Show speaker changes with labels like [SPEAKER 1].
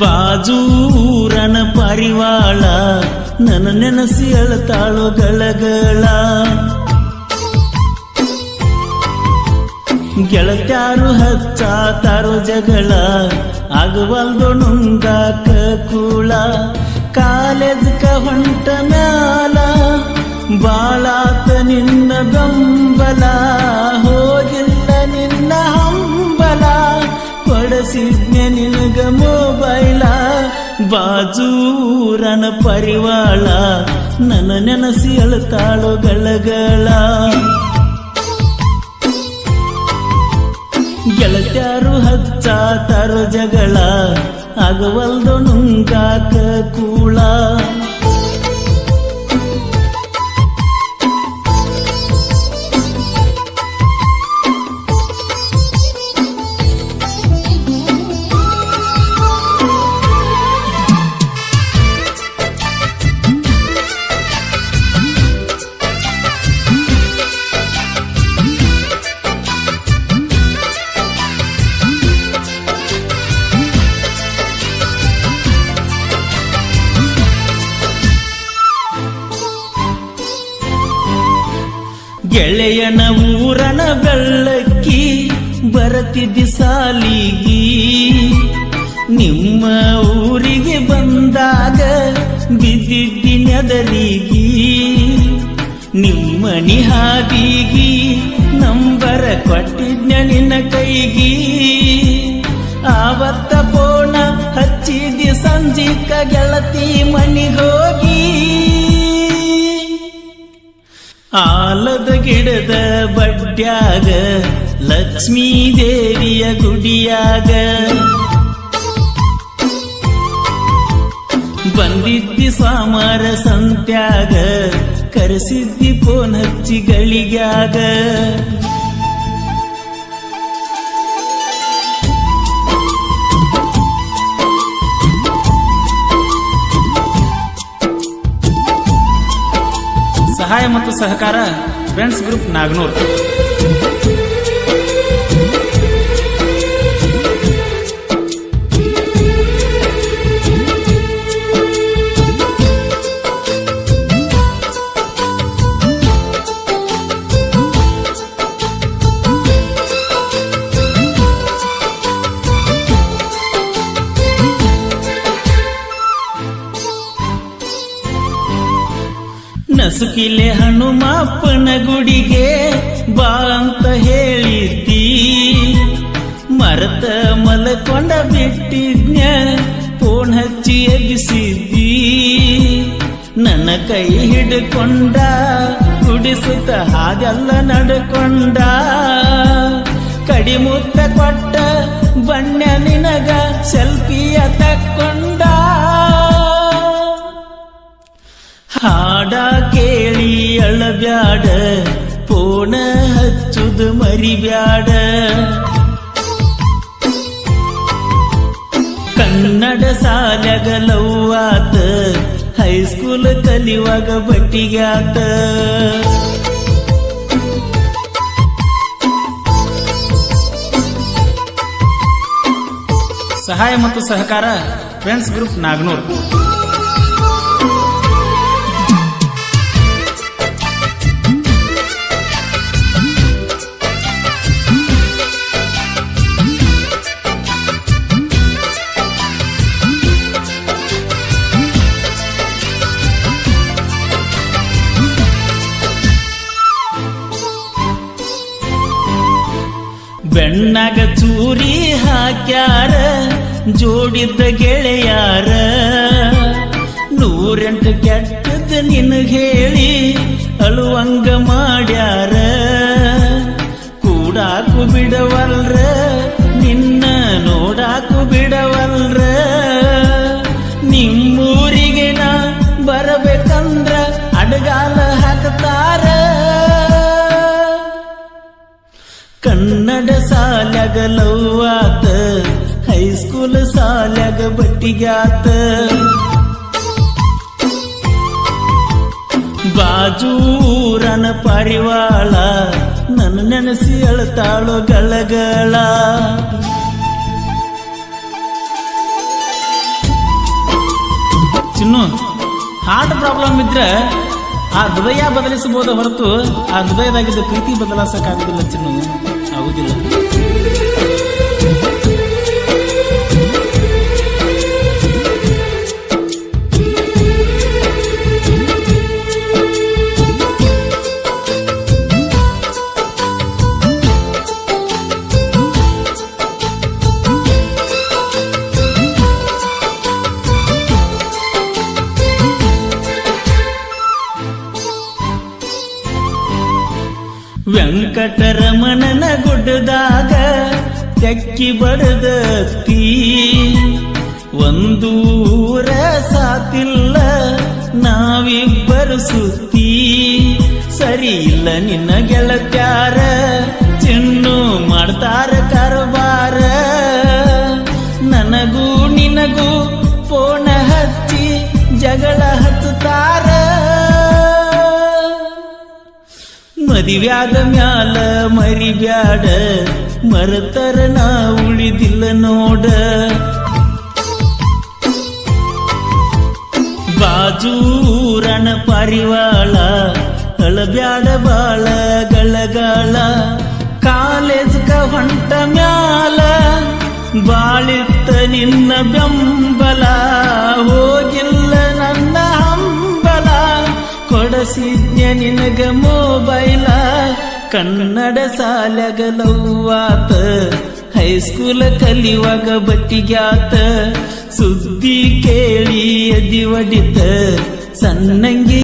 [SPEAKER 1] ಬಾಜೂರನ ಪರಿವಾಳ ನನ್ನ ನೆನಸಿ ಅಳತಾಳು ಗಳಗಳ. ಗೆಳತ್ಯಾರು ಹಚ್ಚಾತಾರೋ ಜಗಳ ಆಗವಲ್ದು ನುಂಗಾಕ ಕೂಳ. ಕಾಲೇಜ್ಕ ಹೊಂಟ ಮ್ಯಾಲ ಬಾಳಾತ ನಿನ್ನ ಬೆಂಬಲ, ಹೋಗಿಲ್ಲ ನಿನ್ನ ಹಂಬಲ, ಕೊಡಸಿದ್ನೆ ನಿನಗ ಮೊಬೈಲ. ಬಾಜೂರನ ಪರಿವಾಳ ನನ್ನ ನೆನಸಿ ಅಳತಾಳು ಗಳಗಳ. ಗೆಳತ್ಯಾರು ಹಚ್ಚಾತಾರೋ ಜಗಳ ಆಗವಲ್ದು ನುಂಗಾಕ ಕೂಳ. ಗೆಳೆಯನ ಊರನ ಬೆಳ್ಳಕ್ಕಿ ಬರತಿದ್ದಿ ಸಾಲಿಗಿ, ನಿಮ್ಮ ಊರಿಗೆ ಬಂದಾಗ ಬಿದ್ದಿದ್ದಿ ನೆದರಿಗಿ. ನಿಮ್ಮನಿ ಹಾದಿಗಿ ನಂಬರ ಕೊಟ್ಟಿದ್ನ ನಿನ್ನ ಕೈಗಿ. ಆವತ್ತ ಪೋಣ ಹಚ್ಚಿದಿ ಸಂಜಿಕ ಗೆಳತಿ ಮನಿಗೋಗಿ. ಆಲದ ಗಿಡದ ಬಡ್ಡ್ಯಾಗ ಲಕ್ಷ್ಮೀ ದೇವಿಯ ಗುಡಿಯಾಗ ಬಂದಿದ್ದಿ ಸ್ವಾಮರ ಸಂತ್ಯಾಗ, ಕರೆಸಿದ್ದಿ ಫೋನ್ ಹಚ್ಚಿ ಗಳಿಗ್ಯಾಗ. ಸಹಾಯ ಮತ್ತು ಸಹಕಾರ ಫ್ರೆಂಡ್ಸ್ ಗ್ರೂಪ್ ನಾಗನೂರ್. ನಸುಕಿಲೆ ಹನುಮಪ್ಪನ ಗುಡಿಗೆ ಬಾ ಅಂತ ಹೇಳಿದ್ದಿ, ಮರತ ಮಲಕೊಂಡ ಬಿಟ್ಟಿದ್ನ ಫೋನ್ ಹಚ್ಚಿ ಎಬ್ಬಿಸಿದ್ದಿ. ನನ್ನ ಕೈ ಹಿಡ್ಕೊಂಡ ಗುಡಿಸುತ್ತ ಹಾಗೆಲ್ಲ ನಡ್ಕೊಂಡ, ಕಡಿಮುತ್ತ ಕೊಟ್ಟ ಬಣ್ಣ ನಿನಗ ಸೆಲ್ಫಿಯ ತಕ್ಕೊಂಡ. ಹಾಡ ಕೇಳಿ ಅಳಬ್ಯಾಡ, ಫೋನ ಹಚ್ಚುದು ಮರಿಬ್ಯಾಡ. ಕನ್ನಡ ಸಾಲ್ಯಾಗ ಲವ್ವಾತ, ಹೈಸ್ಕೂಲ್ ಕಲಿಯುವಾಗ ಬಟ್ಟಿಗ್ಯಾತ. ಸಹಾಯ ಮತ್ತು ಸಹಕಾರ ಫ್ರೆಂಡ್ಸ್ ಗ್ರೂಪ್ ನಾಗನೂರ್. ಬೆಣ್ಣಾಗ ಚೂರಿ ಹಾಕ್ಯಾರ ಜೋಡಿದ್ದ ಗೆಳೆಯಾರ, 108 ಕೆಟ್ಟದ ನಿನಗ ಹೇಳಿ ಅಳುವಂಗ ಮಾಡ್ಯಾರ. ಕೂಡಾಕು ಬಿಡವಲ್ರ, ನಿನ್ನ ನೋಡಾಕು ಬಿಡವಲ್ರ. ನಿಮ್ಮೂರಿಗೆ ನಾ ಬರಬೇಕಂದ್ರ ಅಡಗಾಲ ಹಾಕ್ತಾರ. ಕನ್ನಡ ಸಾಲ್ಯಾಗ ಲವ್ವಾತ, ಹೈಸ್ಕೂಲ್ ಸಾಲ್ಯಾಗ ಬಟ್ಟಿಗ್ಯಾತ. ಬಾಜೂರನ ಪರಿವಾಳ ನನ್ನ ನೆನಸಿ ಅಳತಾಳು ಗಳಗಳ. ಚಿನ್ನು, ಹಾರ್ಟ್ ಪ್ರಾಬ್ಲಮ್ ಇದ್ರೆ ಆ ಹೃದಯ ಬದಲಿಸಬಹುದು ಹೊರತು ಆ ಹೃದಯದಾಗಿದ್ದ ಪ್ರೀತಿ ಬದಲಾಯಿಸಕ್ಕಾಗುದಿಲ್ಲ ಚಿನ್ನು, ಆಗುದಿಲ್ಲ. ವೆಂಕಟರಮಣನ ಗುಡ್ಡದಾಗ ತೆಕ್ಕಿ ಬಡದತ್ತಿ, ಒಂದು ಊರ ಸಾತಿಲ್ಲ ನಾವಿಬ್ಬರು ಸುತ್ತಿ. ಸರಿ ಇಲ್ಲ ನಿನ್ನ ಗೆಳತ್ಯಾರ, ಚಿನ್ನು ಮಾಡ್ತಾರ ಕಾರವಾರ. ನನಗೂ ನಿನಗೂ ಫೋನ ಹಚ್ಚಿ ಜಗಳ ಹತ್ತುತ್ತಾರ. ಮದಿವ್ಯಾದ ಮ್ಯಾಲ ಮರಿಬ್ಯಾಡ, ಮರತರ ನಾ ಉಳಿದಿಲ್ಲ ನೋಡ. ಬಾಜೂರಣ ಪಾರಿವಾಳ ಅಳಬ್ಯಾಡ ಬಾಳ ಗಳಗಾಳ. ಕಾಲೇಜ್ಗ ಹೊಂಟ ಮ್ಯಾಲ ಬಾಳಿತ್ತ ನಿನ್ನ ಬೆಂಬಲ, ಹೋಗಿಲ್ಲ ನನ್ನ ಹಂಬಲ. ಕೊಡಸಿದ್ಯ ನಿನಗ ಮೊಬೈಲ, ಕನ್ನಡ ಸಾಲಗಲವ್ವಾತ. ಹೈಸ್ಕೂಲ್ ಕಲಿಯುವಾಗ ಬಟ್ಟಿಗ್ಯಾತ, ಸುದ್ದಿ ಕೇಳಿ ಎದಿ ಒಡಿತ. ಸಣ್ಣಂಗಿ